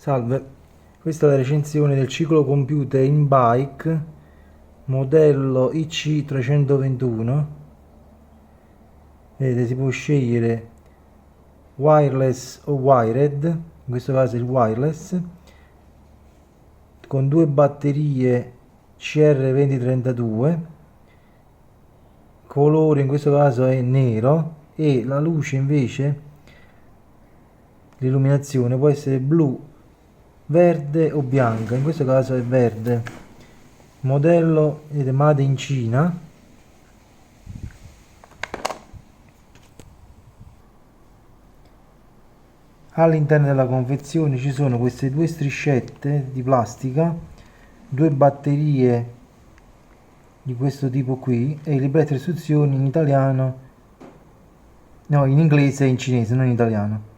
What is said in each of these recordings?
Salve, questa è la recensione del ciclo computer in bike modello IC321. Vedete, si può scegliere wireless o wired, in questo caso il wireless, con due batterie CR2032, colore in questo caso è nero e la luce invece, l'illuminazione può essere blu, verde o bianca, in questo caso è verde. Modello, vedete, made in Cina. All'interno della confezione ci sono queste due striscette di plastica, due batterie di questo tipo qui e il libretto di istruzioni in italiano, no, in inglese e in cinese, non in italiano.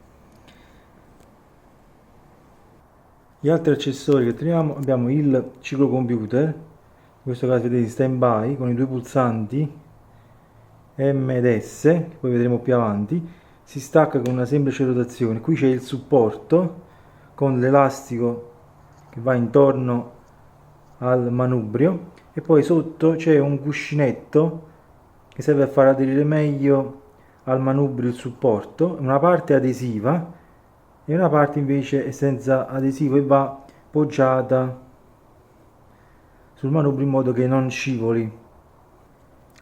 Gli altri accessori che troviamo, abbiamo il ciclocomputer, in questo caso vedete stand by con i due pulsanti M ed S, che poi vedremo più avanti. Si stacca con una semplice rotazione. Qui c'è il supporto con l'elastico che va intorno al manubrio e poi sotto c'è un cuscinetto che serve a far aderire meglio al manubrio il supporto. Una parte è adesiva e una parte invece è senza adesivo e va poggiata sul manubrio in modo che non scivoli.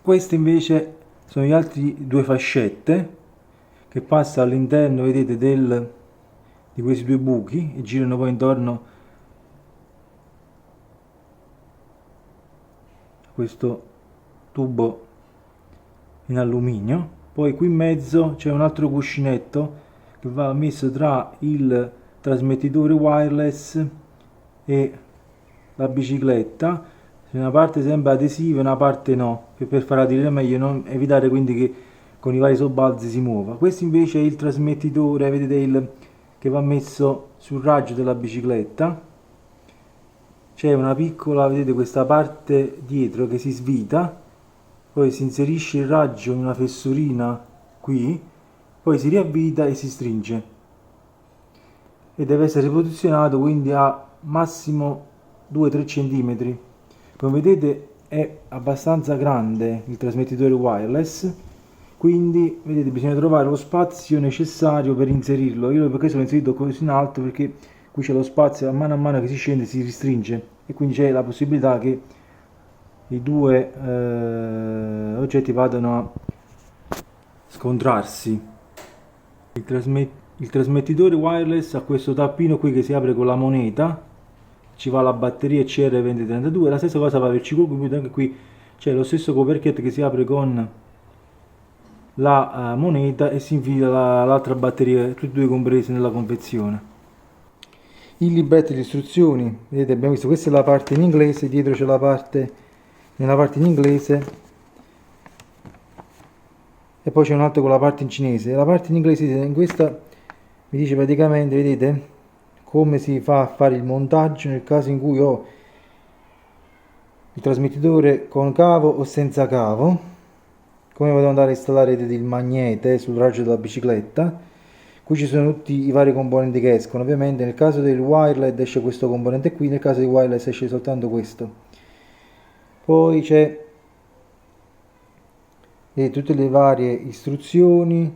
Queste invece sono gli altri due fascette che passa all'interno, vedete, di questi due buchi e girano poi intorno a questo tubo in alluminio. Poi qui in mezzo c'è un altro cuscinetto che va messo tra il trasmettitore wireless e la bicicletta. C'è una parte sempre adesiva e una parte no, per far aderire meglio, non evitare quindi che con i vari sobbalzi si muova. Questo invece è il trasmettitore, vedete, che va messo sul raggio della bicicletta. C'è una piccola, vedete, questa parte dietro che si svita, poi si inserisce il raggio in una fessurina qui, poi si riavvita e si stringe e deve essere posizionato quindi a massimo 2-3 cm. Come vedete è abbastanza grande il trasmettitore wireless, quindi vedete bisogna trovare lo spazio necessario per inserirlo. Io perché sono inserito così in alto, perché qui c'è lo spazio, a mano che si scende si ristringe e quindi c'è la possibilità che i due oggetti vadano a scontrarsi. Il trasmettitore wireless ha questo tappino qui che si apre con la moneta, ci va la batteria CR2032, la stessa cosa va per il ciclocomputer, anche qui c'è lo stesso coperchietto che si apre con la moneta e si infila l'altra batteria, tutte e due comprese nella confezione. Il libretto di istruzioni, vedete, abbiamo visto, questa è la parte in inglese, dietro c'è la parte nella parte in inglese e poi c'è un altro con la parte in cinese. La parte in inglese, in questa mi dice praticamente, vedete, come si fa a fare il montaggio nel caso in cui ho il trasmettitore con cavo o senza cavo, come devo andare a installare il magnete sul raggio della bicicletta. Qui ci sono tutti i vari componenti che escono, ovviamente nel caso del wireless esce questo componente qui, nel caso del wireless esce soltanto questo. Poi c'è tutte le varie istruzioni,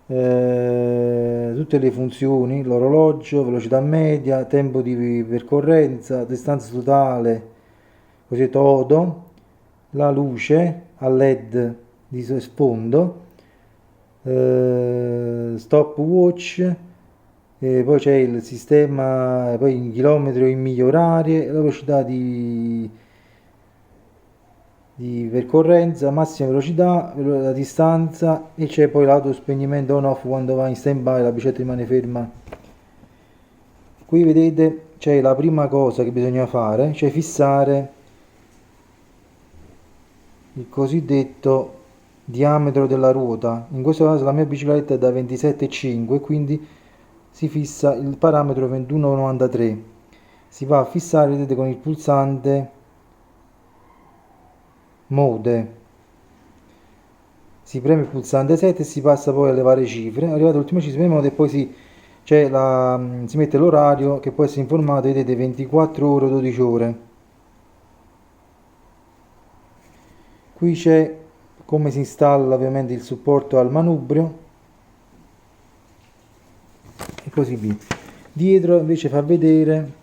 tutte le funzioni, l'orologio, velocità media, tempo di percorrenza, distanza totale, cosiddetto odo, la luce a LED di sfondo, stopwatch, poi c'è il sistema, poi in chilometri o in miglia orarie, la velocità di percorrenza, massima velocità, la distanza e c'è poi l'autospegnimento on off quando va in stand by, la bicicletta rimane ferma. Qui vedete c'è la prima cosa che bisogna fare, cioè fissare il cosiddetto diametro della ruota. In questo caso la mia bicicletta è da 27,5, quindi si fissa il parametro 21,93. Si va a fissare, vedete, con il pulsante mode, si preme il pulsante 7 e si passa poi alle varie cifre. Arrivato all'ultima cifra mode e poi si si mette l'orario che può essere informato, vedete 24 ore o 12 ore. Qui c'è come si installa ovviamente il supporto al manubrio e così via. Dietro invece fa vedere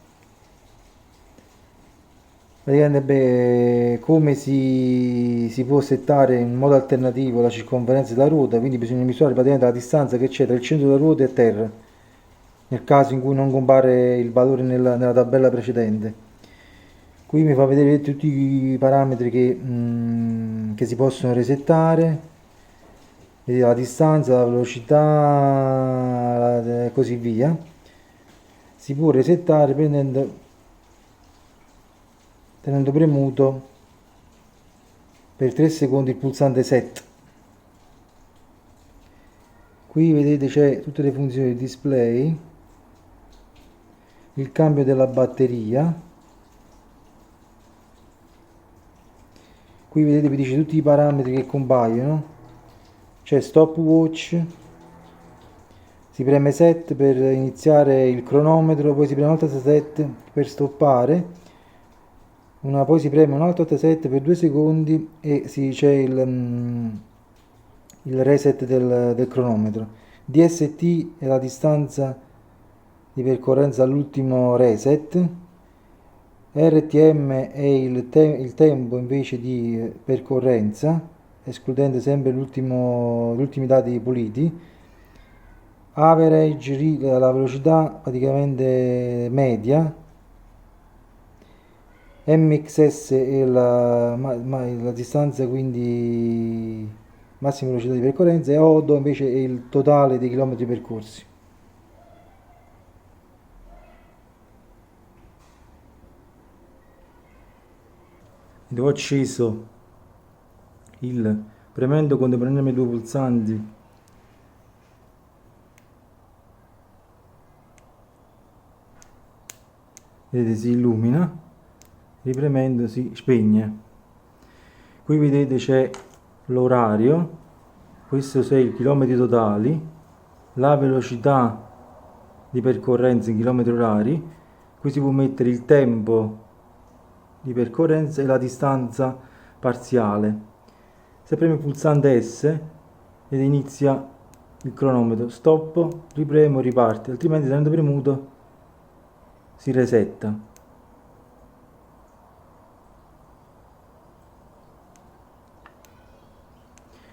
praticamente come si può settare in modo alternativo la circonferenza della ruota, quindi bisogna misurare praticamente la distanza che c'è tra il centro della ruota e terra, nel caso in cui non compare il valore nella tabella precedente. Qui mi fa vedere tutti i parametri che si possono resettare, vedete la distanza, la velocità e così via. Si può resettare tenendo premuto per 3 secondi il pulsante set. Qui vedete c'è tutte le funzioni del display, il cambio della batteria. Qui vedete vi dice tutti i parametri che compaiono, c'è stopwatch, si preme set per iniziare il cronometro, poi si preme un altro set per stoppare, poi si preme un altro set per 2 secondi e c'è il reset del cronometro. DST è la distanza di percorrenza all'ultimo reset. RTM è il tempo invece di percorrenza, escludendo sempre gli ultimi dati puliti. Average, la velocità praticamente media. MXS è la distanza, quindi massima velocità di percorrenza, e ODO invece è il totale dei chilometri percorsi. Ho acceso premendo contemporaneamente i due pulsanti vedete si illumina, ripremendo si spegne. Qui vedete c'è l'orario, questo 6 km totali, la velocità di percorrenza in chilometri orari. Qui si può mettere il tempo di percorrenza e la distanza parziale. Se premo il pulsante S ed inizia il cronometro, stop, ripremo, riparte, altrimenti tenendo premuto si resetta.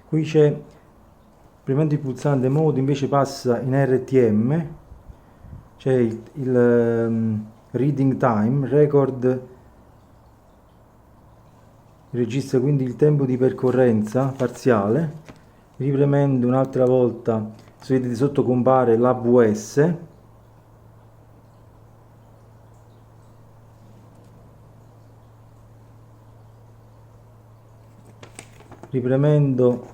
Qui c'è, premendo il pulsante mode invece passa in RTM, c'è il reading time, record, registra quindi il tempo di percorrenza parziale. Ripremendo un'altra volta, se vedete sotto compare l'AVS, ripremendo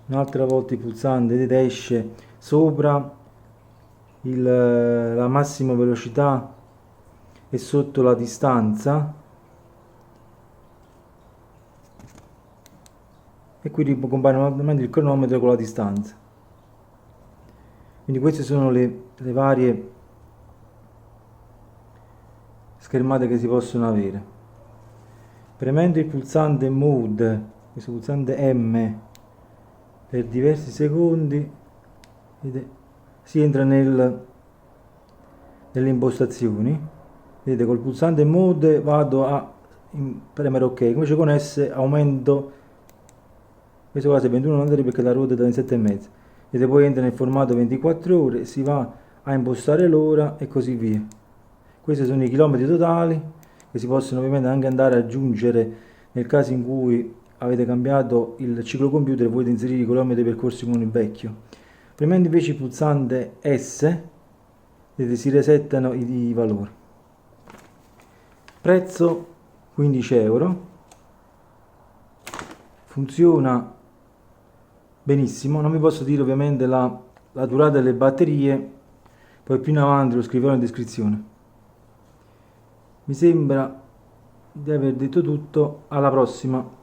un'altra volta il pulsante, vedete esce sopra la massima velocità e sotto la distanza, e qui compare nuovamente il cronometro con la distanza. Quindi queste sono le varie schermate che si possono avere. Premendo il pulsante mode, questo pulsante M, per diversi secondi, vedete, si entra nelle impostazioni. Vedete, col pulsante mode vado a premere ok, invece con S aumento, questo qua è 21,93 perché la ruota è da 27,5. Vedete, poi entra nel formato 24 ore, si va a impostare l'ora e così via. Questi sono i chilometri totali che si possono ovviamente anche andare ad aggiungere nel caso in cui avete cambiato il ciclo computer e volete inserire i chilometri percorsi con il vecchio. Premendo invece il pulsante S, vedete, si resettano i valori. Prezzo 15 euro, funziona benissimo. Non vi posso dire ovviamente la durata delle batterie, poi più in avanti lo scriverò in descrizione. Mi sembra di aver detto tutto, alla prossima.